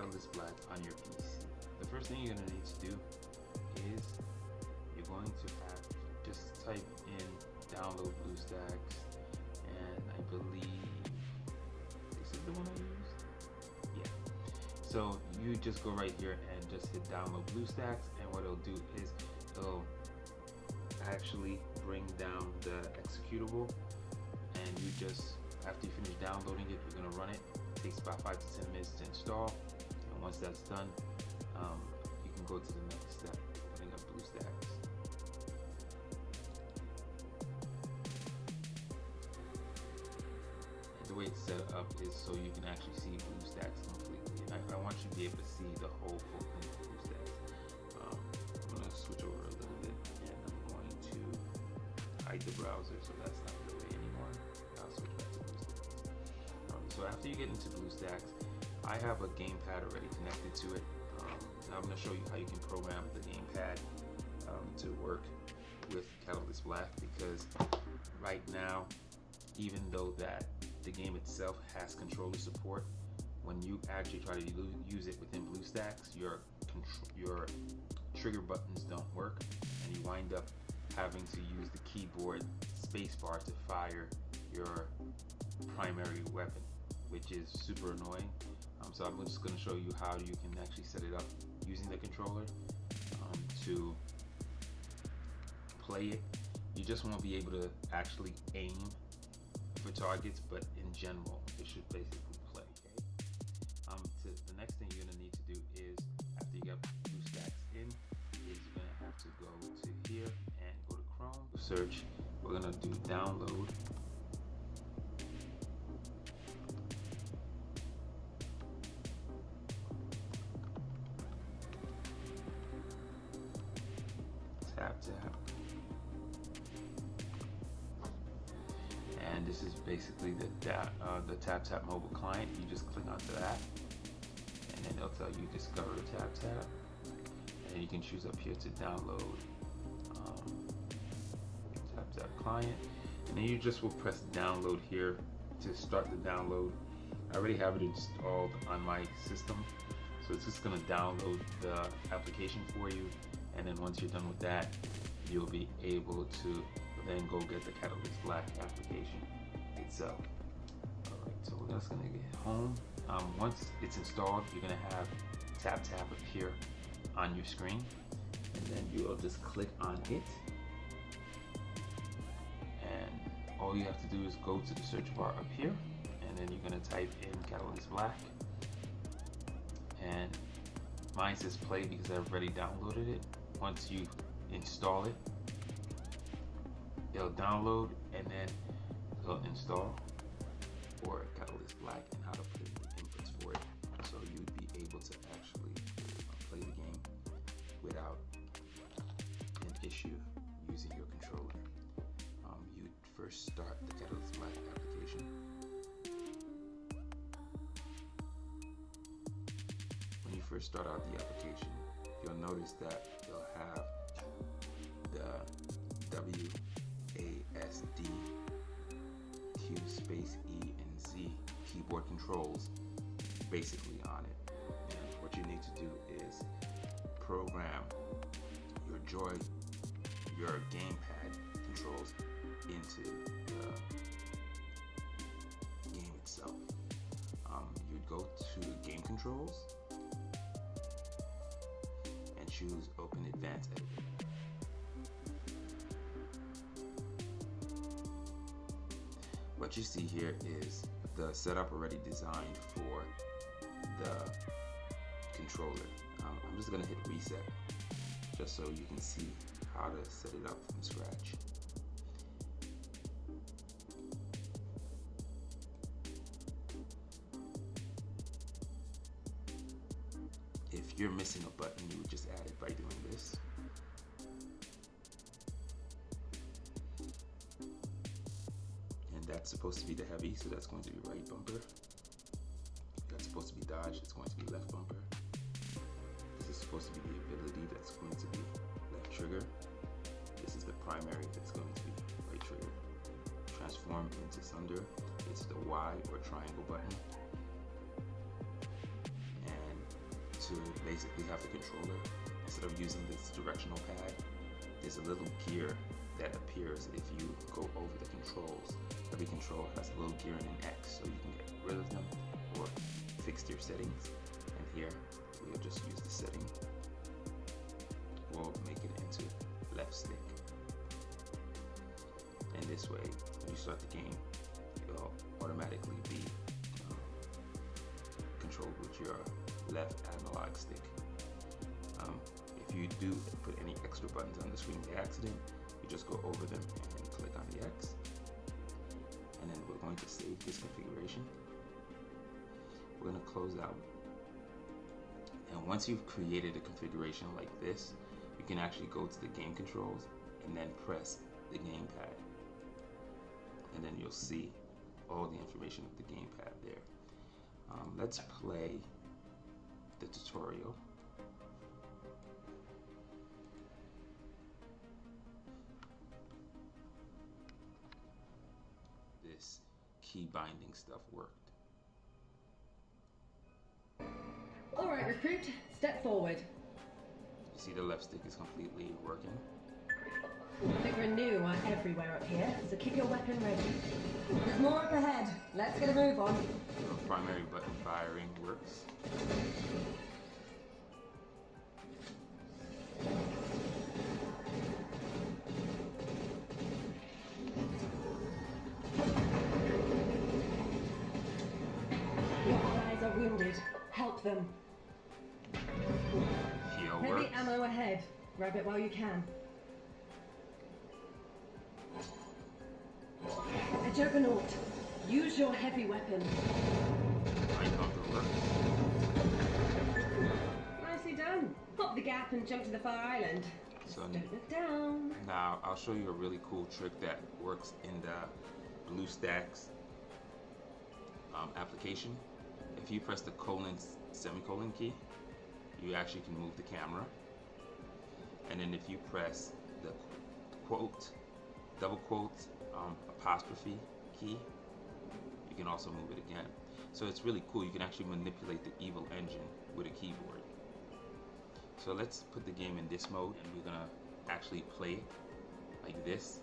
Catalyst Black on your PC. The first thing you're going to need to do is you're going to have to just type in download BlueStacks, and I believe this is the one I used. Yeah. So you just go right here and just hit download BlueStacks, and what it'll do is it'll actually bring down the executable, and you just, after you finish downloading it, you're going to run it. It takes about 5 to 10 minutes to install, and once that's done, you can go to the next step, putting up BlueStacks. And the way it's set up is so you can actually see BlueStacks completely. And I want you to be able to see the whole footprint of BlueStacks. I'm going to switch over a little bit, and I'm going to hide the browser so that's not in the way anymore. I'll switch back to BlueStacks. So after you get into BlueStacks, I have a gamepad already connected to it. Now I'm going to show you how you can program the gamepad to work with Catalyst Black, because right now, even though that the game itself has controller support, when you actually try to use it within BlueStacks, your trigger buttons don't work, and you wind up having to use the keyboard spacebar to fire your primary weapon, which is super annoying. So I'm just going to show you how you can actually set it up using the controller to play it. You just won't be able to actually aim for targets, but in general, it should basically play. Okay? The next thing you're going to need to do is, after you get BlueStacks in, is you're going to have to go to here and go to Chrome, search. We're going to do download. TapTap, and this is basically the TapTap mobile client. You just click onto that, and then it'll tell you discover TapTap, and you can choose up here to download TapTap client, and then you just will press download here to start the download. I already have it installed on my system, so it's just going to download the application for you. And then once you're done with that, you'll be able to then go get the Catalyst Black application itself. Alright, so we're just gonna get home. Once it's installed, you're gonna have TapTap appear on your screen, and then you'll just click on it. And all you have to do is go to the search bar up here, and then you're gonna type in Catalyst Black. And mine says play because I've already downloaded it. Once you install it, it'll download, and then it'll install for Catalyst Black and how to put in the inputs for it, so you'd be able to actually play the game without an issue using your controller. You'd first start the Catalyst Black application. When you first start out the application, you'll notice that you'll have the WASD, Q space E and Z keyboard controls basically on it. And what you need to do is program your gamepad controls into the game itself. You'd go to game controls, choose Open Advanced Editor. What you see here is the setup already designed for the controller. I'm just going to hit reset just so you can see how to set it up from scratch. If you're missing a button, you would just add it by doing this. And that's supposed to be the heavy, so that's going to be right bumper. That's supposed to be dodge, it's going to be left bumper. This is supposed to be the ability, that's going to be left trigger. This is the primary, that's going to be right trigger. Transform into Sunder, it's the Y or triangle button. And basically have the controller, instead of using this directional pad, there's a little gear that appears if you go over the controls. Every control has a little gear and an X, so you can get rid of them or fix your settings. And here, we'll just use the setting. We'll make it into left stick. And this way, when you start the game, it'll automatically be controlled with your left analog stick. If you do put any extra buttons on the screen by accident, you just go over them and click on the X. And then we're going to save this configuration. We're going to close out. And once you've created a configuration like this, you can actually go to the game controls and then press the gamepad. And then you'll see all the information of the gamepad there. Let's play the tutorial. This key binding stuff worked. All right, recruit, step forward. You see the left stick is completely working. Bigger and new are everywhere up here, so keep your weapon ready. There's more up ahead. Let's get a move on. The primary button firing works. Your allies are wounded. Help them. Heal Heavy works. ammo ahead. Grab it while you can. A juggernaut. Use your heavy weapon. Mindhunter works. Nicely done. Pop the gap and jump to the far island. Just So don't look down. now I'll show you a really cool trick that works in the BlueStacks application. If you press the semicolon key, you actually can move the camera. And then if you press the quote, double quote, apostrophe key, you can also move it again. So it's really cool. You can actually manipulate the evil engine with a keyboard. So let's put the game in this mode, and we're gonna actually play it like this.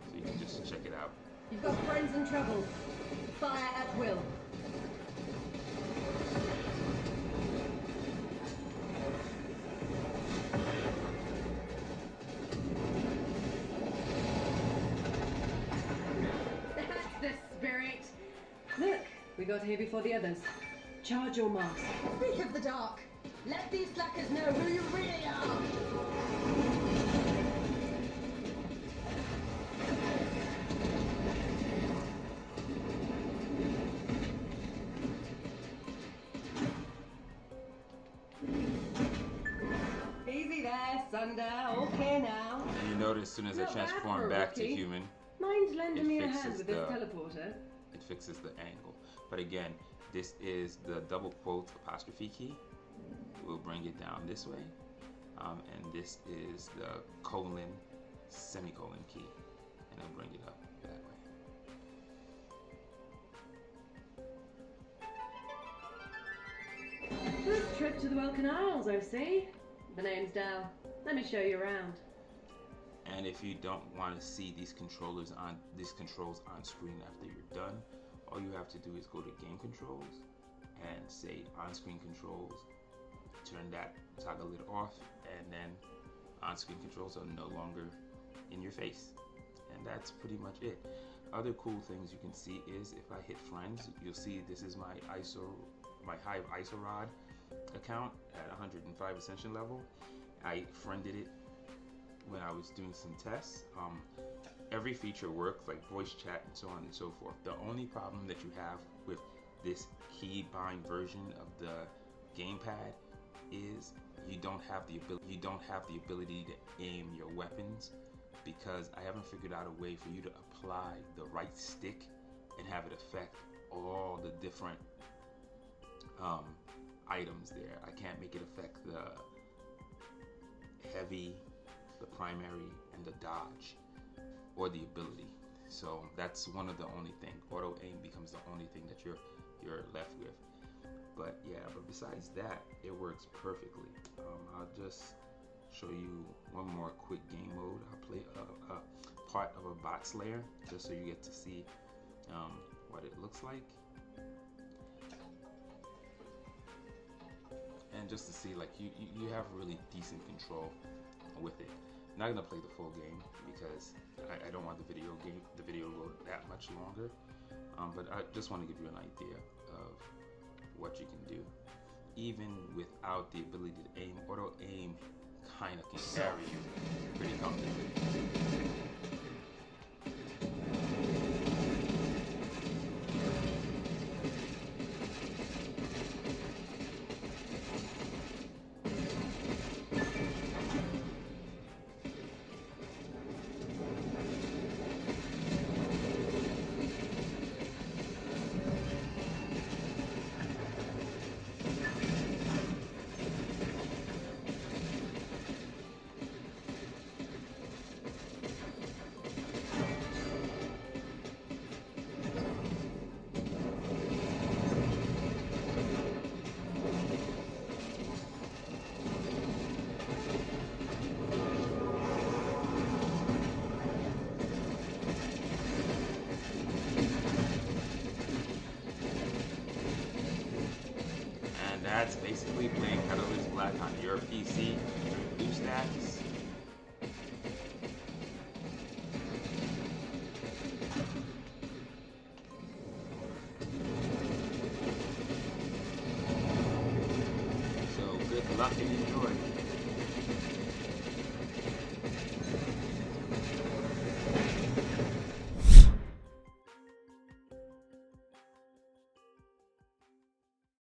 So you can just check it out. You've got friends in trouble. Fire at will. That's the spirit. Look, we got here before the others. Charge your mask. Speak of the dark. Let these slackers know who you really are. Easy there, Sunder. Okay now. And you notice as soon as I Not bad for transform a back to rookie. human, Mind lending It me a hand fixes with this the- teleporter? it fixes the angle. But again, this is the double quote apostrophe key. We'll bring it down this way. And this is the semicolon key. And I'll bring it up that way. First trip to the Welkin Isles, I see. The name's Dal. Let me show you around. And if you don't want to see these controls on screen after you're done, all you have to do is go to game controls and say on-screen controls, turn that toggle it off, and then on-screen controls are no longer in your face. And that's pretty much it. Other cool things you can see is if I hit friends, you'll see this is my Hive ISO rod account at 105 ascension level. I friended it when I was doing some tests. Every feature works, like voice chat and so on and so forth. The only problem that you have with this keybind version of the gamepad is you don't have the ability to aim your weapons, because I haven't figured out a way for you to apply the right stick and have it affect all the different items there. I can't make it affect the heavy, the primary, and the dodge, or the ability. So that's one of the only things. Auto aim becomes the only thing that you're left with. But yeah, but besides that, it works perfectly. I'll just show you one more quick game mode. I'll play a part of a box layer just so you get to see what it looks like. And just to see, like, you have really decent control with it. I'm not gonna play the full game because I don't want the video to go that much longer. But I just want to give you an idea of what you can do, even without the ability to aim. Auto aim kind of can carry you pretty comfortably. That's basically playing Catalyst Black on your PC, BlueStacks. So good luck and enjoy.